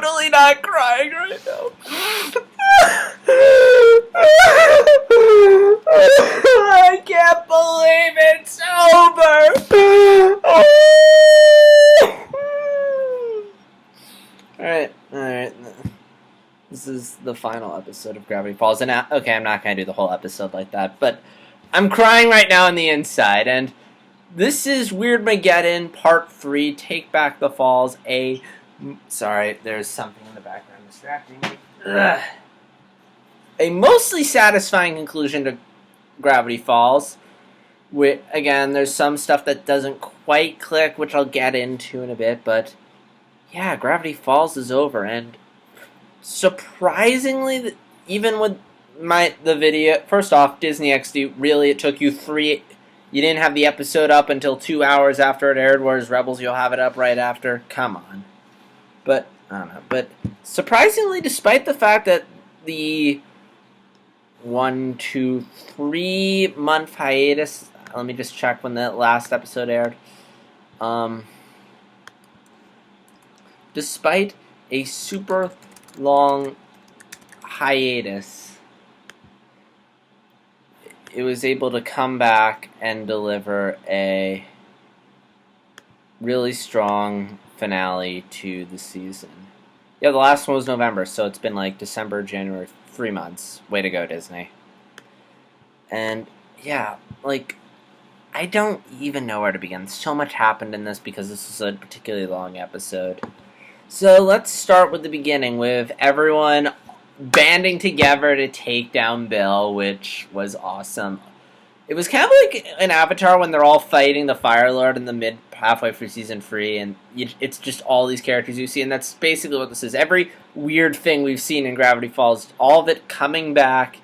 totally not crying right now. I can't believe it's over. Alright. This is the final episode of Gravity Falls. And okay, I'm not going to do the whole episode like that, but I'm crying right now on the inside. And this is Weirdmageddon Part 3, Take Back the Falls. Sorry, there's something in the background distracting me. Ugh. A mostly satisfying conclusion to Gravity Falls. Again, there's some stuff that doesn't quite click, which I'll get into in a bit, but yeah, Gravity Falls is over, and surprisingly, even with the video, first off, Disney XD, really, it took you you didn't have the episode up until 2 hours after it aired, whereas Rebels, you'll have it up right after. Come on. But, I don't know, but surprisingly, despite the fact that the 3 month hiatus, let me just check when the last episode aired, despite a super long hiatus, it was able to come back and deliver a really strong finale to the season. Yeah, the last one was November, so it's been like December, January, 3 months. Way to go, Disney. And yeah, like, I don't even know where to begin. So much happened in this because this is a particularly long episode. So let's start with the beginning, with everyone banding together to take down Bill, which was awesome. It was kind of like an Avatar when they're all fighting the Fire Lord in the halfway through season 3, and it's just all these characters you see, and that's basically what this is. Every weird thing we've seen in Gravity Falls, all of it coming back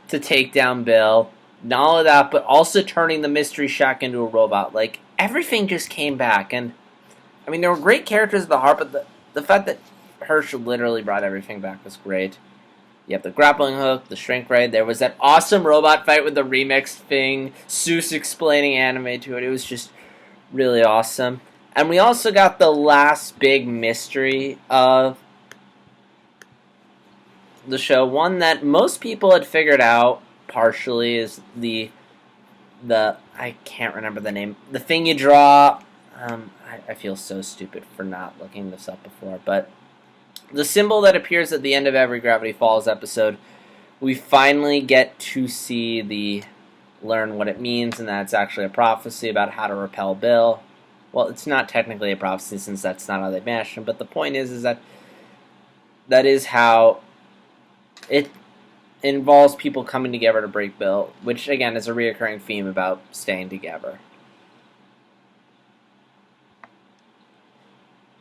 to take down Bill. Not only that, but also turning the Mystery Shack into a robot. Like, everything just came back, and I mean, there were great characters at the heart, but the fact that Hirsch literally brought everything back was great. You have the grappling hook, the shrink ray. There was that awesome robot fight with the remixed thing. Seuss explaining anime to it. It was just really awesome. And we also got the last big mystery of the show. One that most people had figured out partially is the I can't remember the name. The thing you draw. I feel so stupid for not looking this up before, but the symbol that appears at the end of every Gravity Falls episode, we finally get to learn what it means, and that it's actually a prophecy about how to repel Bill. Well, it's not technically a prophecy since that's not how they managed him, but the point is that is how it involves people coming together to break Bill, which again is a reoccurring theme about staying together.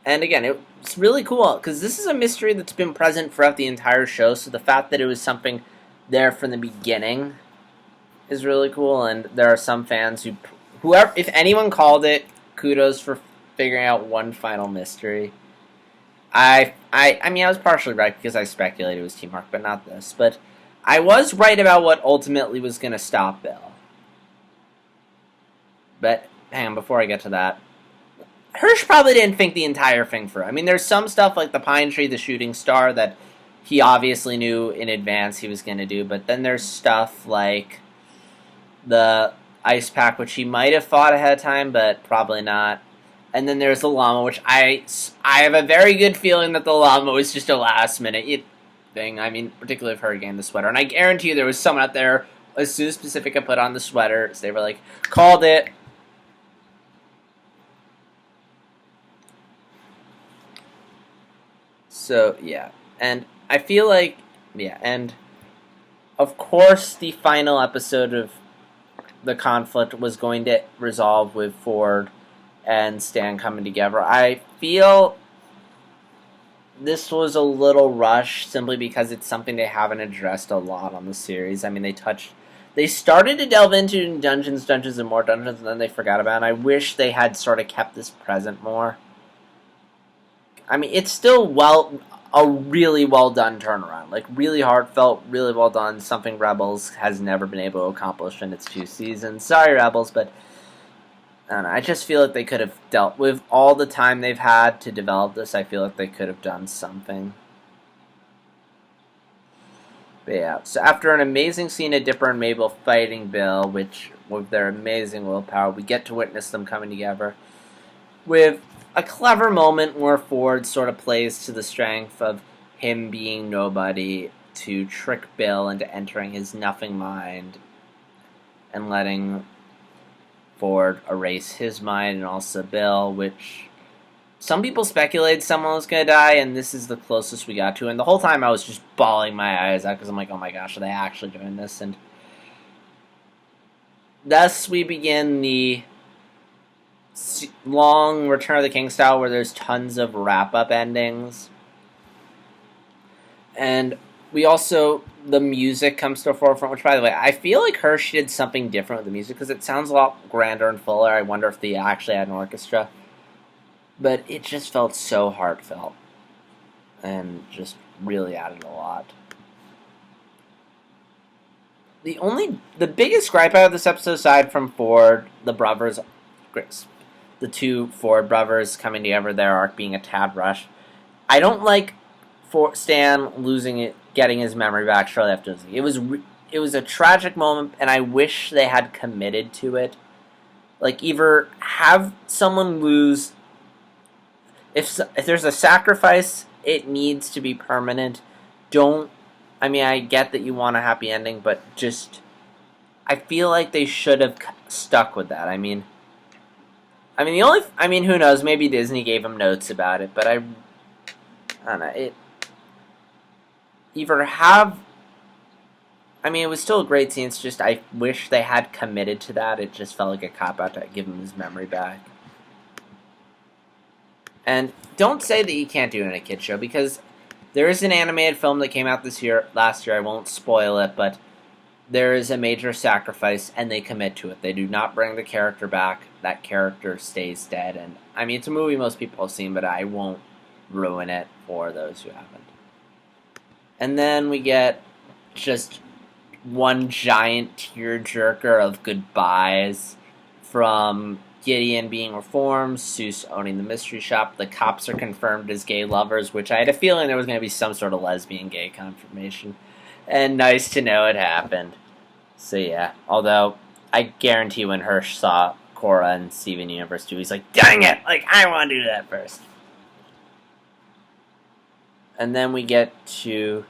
And again, it's really cool, because this is a mystery that's been present throughout the entire show, so the fact that it was something there from the beginning is really cool, and there are some fans whoever, if anyone called it, kudos for figuring out one final mystery. I mean, I was partially right, because I speculated it was teamwork, but not this, but I was right about what ultimately was going to stop Bill. But, hang on, before I get to that, Hirsch probably didn't think the entire thing through. I mean, there's some stuff like the pine tree, the shooting star, that he obviously knew in advance he was going to do, but then there's stuff like the ice pack, which he might have thought ahead of time, but probably not. And then there's the llama, which I have a very good feeling that the llama was just a last-minute thing. I mean, particularly if her getting the sweater. And I guarantee you there was someone out there, as soon as Pacifica put on the sweater, so they were like, called it. So, yeah. And I feel like, yeah, and of course the final episode of the conflict was going to resolve with Ford and Stan coming together. I feel this was a little rushed simply because it's something they haven't addressed a lot on the series. I mean, they started to delve into Dungeons and more Dungeons, and then they forgot about it. And I wish they had sort of kept this present more. I mean, it's still a really well done turnaround. Like, really heartfelt, really well done. Something Rebels has never been able to accomplish in its 2 seasons. Sorry, Rebels, but And I just feel like they could have dealt with all the time they've had to develop this. I feel like they could have done something. But yeah, so after an amazing scene of Dipper and Mabel fighting Bill, which with their amazing willpower, we get to witness them coming together with a clever moment where Ford sort of plays to the strength of him being nobody to trick Bill into entering his nothing mind and letting Ford erase his mind and also Bill, which some people speculated someone was going to die, and this is the closest we got to. And the whole time I was just bawling my eyes out because I'm like, oh my gosh, are they actually doing this? And thus we begin the long Return of the King style where there's tons of wrap-up endings. And we also, the music comes to the forefront, which, by the way, I feel like Hershey did something different with the music because it sounds a lot grander and fuller. I wonder if they actually had an orchestra. But it just felt so heartfelt and just really added a lot. The biggest gripe out of this episode, aside from Ford, the brothers, the two Ford brothers coming together, their arc being a tad rushed. I don't like Stan losing it, getting his memory back shortly after this. It was a tragic moment, and I wish they had committed to it. Like, either have someone lose. If there's a sacrifice, it needs to be permanent. I get that you want a happy ending, but just, I feel like they should have stuck with that. Who knows, maybe Disney gave them notes about it, but I don't know, it was still a great scene, it's just, I wish they had committed to that. It just felt like a cop-out to give him his memory back. And don't say that you can't do it in a kid's show, because there is an animated film that came out last year, I won't spoil it, but there is a major sacrifice, and they commit to it. They do not bring the character back. That character stays dead, and, it's a movie most people have seen, but I won't ruin it for those who haven't. And then we get just one giant tearjerker of goodbyes from Gideon being reformed, Seuss owning the mystery shop, the cops are confirmed as gay lovers, which I had a feeling there was going to be some sort of lesbian gay confirmation. And nice to know it happened. So yeah, although I guarantee when Hirsch saw Cora and Steven Universe 2, he's like, dang it! I want to do that first. And then we get to,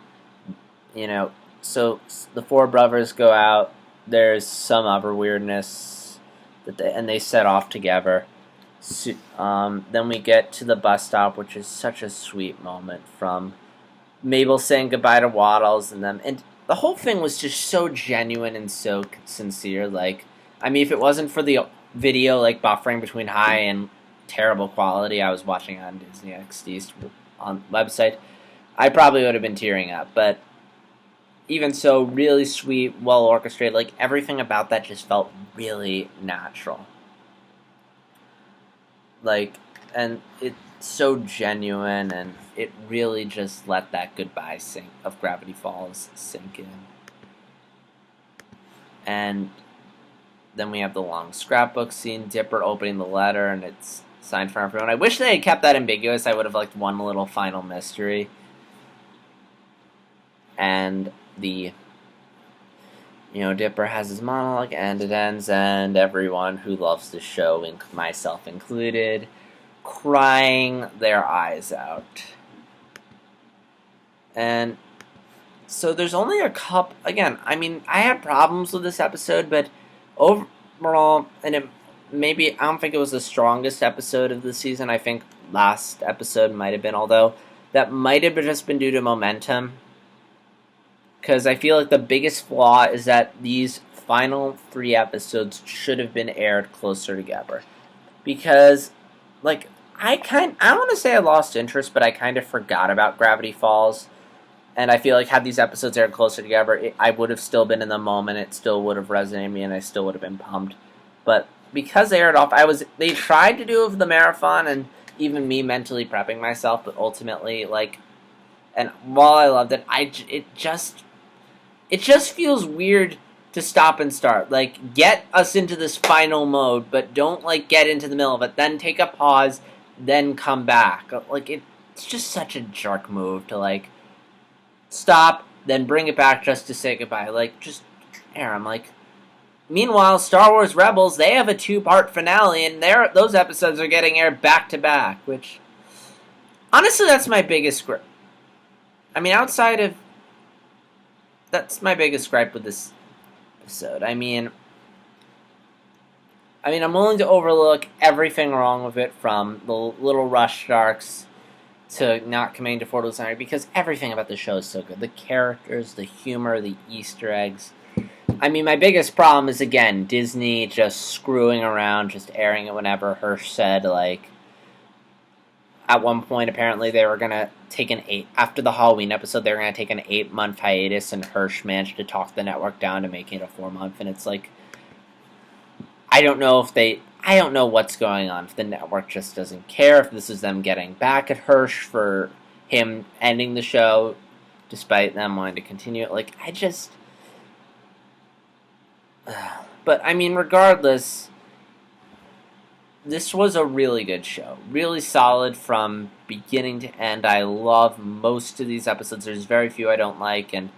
so the four brothers go out, there's some other weirdness, and they set off together. Then we get to the bus stop, which is such a sweet moment from Mabel saying goodbye to Waddles and them. And the whole thing was just so genuine and so sincere. If it wasn't for the video, buffering between high and terrible quality, I was watching on Disney XD's on website, I probably would have been tearing up. But even so, really sweet, well orchestrated. Everything about that just felt really natural. And it's so genuine, and it really just let that goodbye of Gravity Falls sink in. And then we have the long scrapbook scene, Dipper opening the letter, and it's signed for everyone. I wish they had kept that ambiguous. I would have liked one little final mystery. And Dipper has his monologue, and it ends, and everyone who loves the show, myself included, crying their eyes out. And so there's only a couple, again, I had problems with this episode, but overall, and I don't think it was the strongest episode of the season. I think last episode might have been, although that might have just been due to momentum. Because I feel like the biggest flaw is that these final 3 episodes should have been aired closer together. Because, I don't want to say I lost interest, but I kind of forgot about Gravity Falls. And I feel like had these episodes aired closer together, I would have still been in the moment, it still would have resonated with me, and I still would have been pumped. But because they aired off, they tried to do the marathon, and even me mentally prepping myself, but ultimately, and while I loved it, it just feels weird to stop and start. Like, get us into this final mode, but don't, like, get into the middle of it. Then take a pause, then come back. Like, it's just such a jerk move to, like, stop, then bring it back just to say goodbye. Like, just air. I'm like, meanwhile, Star Wars Rebels, they have a 2-part finale, and those episodes are getting aired back to back, which, honestly, that's my biggest gripe. I mean, that's my biggest gripe with this episode. I mean, I'm willing to overlook everything wrong with it, from the little rush sharks to not committing to Fort Center, because everything about the show is so good. The characters, the humor, the Easter eggs. I mean, my biggest problem is, again, Disney just screwing around, just airing it whenever. Hirsch said, like, at one point, apparently, they were going to take after the Halloween episode, they were going to take an 8-month hiatus, and Hirsch managed to talk the network down to making it a 4-month, and it's like, I don't know what's going on, if the network just doesn't care, if this is them getting back at Hirsch for him ending the show, despite them wanting to continue it. Like, but, I mean, regardless, this was a really good show. Really solid from beginning to end. I love most of these episodes. There's very few I don't like, and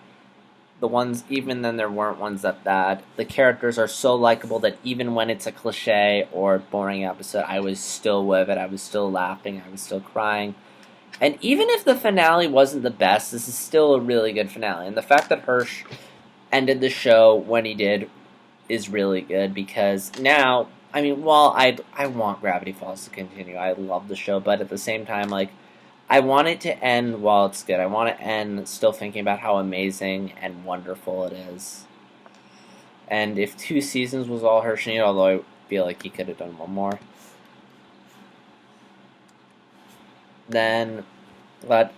the ones, even then there weren't ones that bad. The characters are so likable that even when it's a cliche or boring episode, I was still with it. I was still laughing. I was still crying. And even if the finale wasn't the best, this is still a really good finale. And the fact that Hirsch ended the show when he did is really good, because now, I mean, while I want Gravity Falls to continue, I love the show, but at the same time, like, I want it to end while it's good. I want to end still thinking about how amazing and wonderful it is. And if 2 seasons was all Hirsch needed, although I feel like he could have done one more, then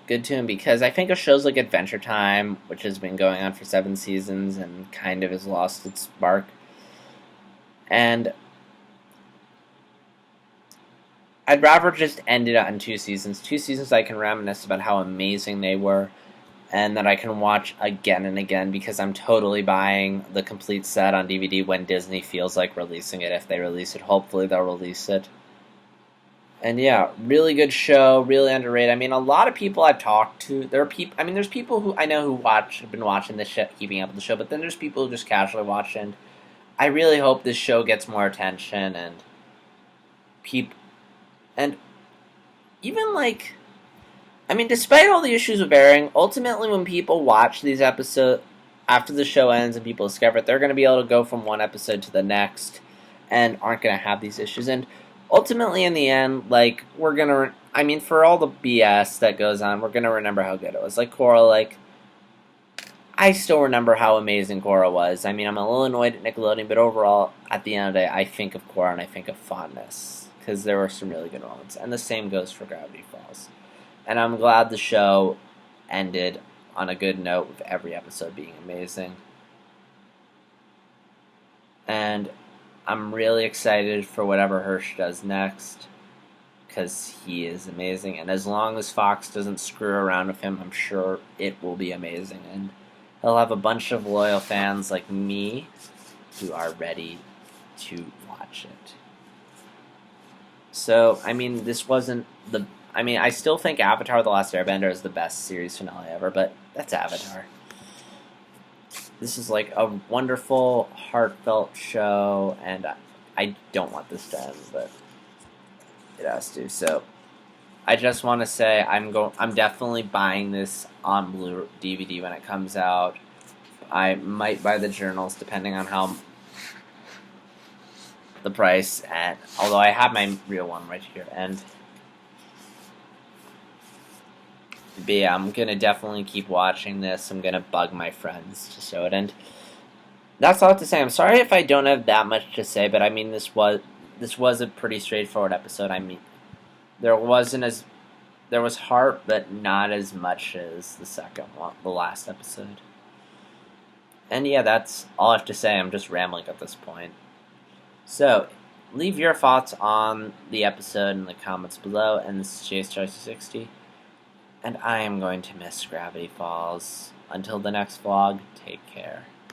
good to him, because I think of shows like Adventure Time, which has been going on for 7 seasons and kind of has lost its spark, and I'd rather just end it on 2 seasons. 2 seasons I can reminisce about how amazing they were, and that I can watch again and again, because I'm totally buying the complete set on DVD when Disney feels like releasing it. If they release it, hopefully they'll release it. And yeah, really good show, really underrated. I mean, a lot of people I've talked to, there's people who I know who have been watching this show, keeping up with the show, but then there's people who just casually watch, and I really hope this show gets more attention, and even, like, I mean, despite all the issues with airing, ultimately when people watch these episodes, after the show ends and people discover it, they're going to be able to go from one episode to the next and aren't going to have these issues. And ultimately, in the end, like, for all the BS that goes on, we're going to remember how good it was. Like, Korra, like, I still remember how amazing Korra was. I mean, I'm a little annoyed at Nickelodeon, but overall, at the end of the day, I think of Korra and I think of fondness, because there were some really good moments. And the same goes for Gravity Falls. And I'm glad the show ended on a good note, with every episode being amazing. And I'm really excited for whatever Hirsch does next, because he is amazing. And as long as Fox doesn't screw around with him, I'm sure it will be amazing. And he'll have a bunch of loyal fans like me who are ready to watch it. So, I mean, I still think Avatar: The Last Airbender is the best series finale ever, but that's Avatar. This is like a wonderful, heartfelt show, and I don't want this to end, but it has to. So, I just want to say I'm definitely buying this on Blu DVD when it comes out. I might buy the journals depending on how the price, and although I have my real one right here, but yeah, I'm gonna definitely keep watching this. I'm gonna bug my friends to show it, and that's all I have to say. I'm sorry if I don't have that much to say, but I mean, this was a pretty straightforward episode. I mean, there was heart, but not as much as the second one, the last episode. And yeah, that's all I have to say. I'm just rambling at this point. So, leave your thoughts on the episode in the comments below, and this is JStar60, and I am going to miss Gravity Falls. Until the next vlog, take care.